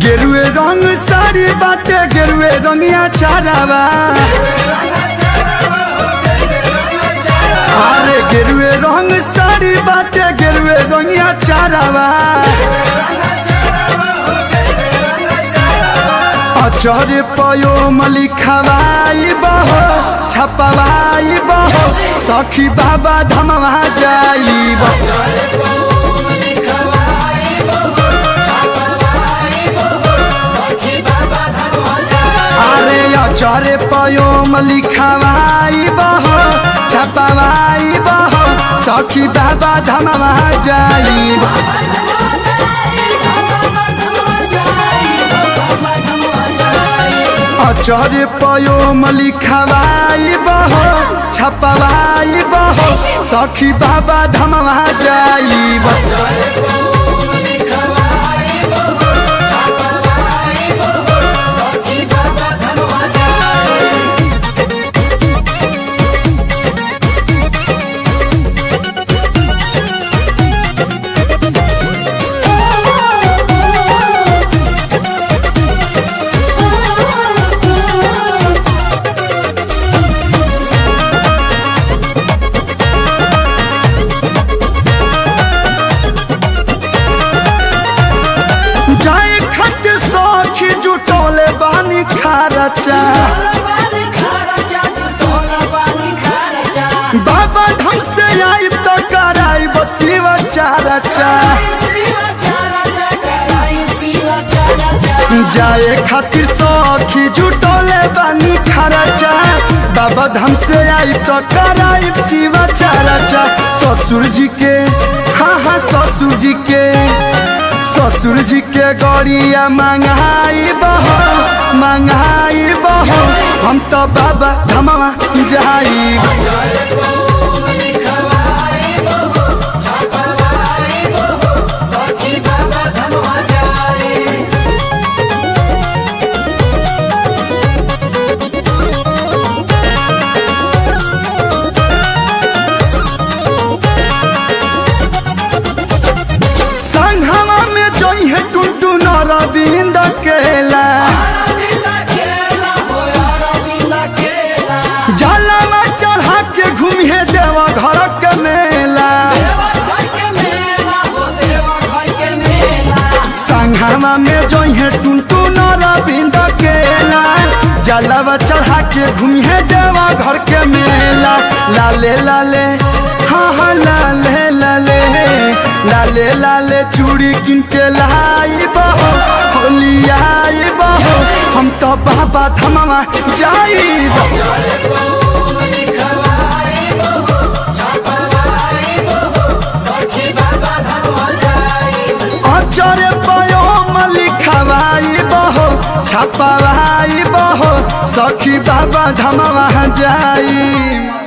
गेरुए रंग साड़ी बाटे गेरुए रंगिया चारावा अरे गेरुए रंग साड़ी बाटे गेरुए रंगिया चारावा अचर पयो मली खवाई बहो छपवाई बहो सखी बाबा धमवा जाई चरे पयो मली खवाई बहो छपवाई बहो सखी बाबा धमवा जाई चरे पयो मली खवाई बहो छपवाई बहो सखी बाबा धमवा जाई जाए खातिर सखी जुटोले बानी खर्चा बाबा ढंग से आई तो कराई बसीव चारचा जाए खातिर सखी जुटोले बानी खर्चा बाबा ढंग से आई तो कराई शिव चारचा ससुर जी के हाँ ससुर जी के गड़िया मंगाई बहो हम तो बाबा धमवा जाई रविंद केला जलवा चढ़ा के घूमे देवा घर के मेला संघवा में जो है टुनटुन रविंद केला जलवा चढ़ा के घूमे देवा घर के मेला लाले लाले हाँ लाले लाले लाले लाले चूड़ी किन के लाई बहो होलियाई बहो हम तो बाबा धमवा जाई अचरे पयो मली खवाई बहो छपवाई बहो सखी बाबा धमवा जाई।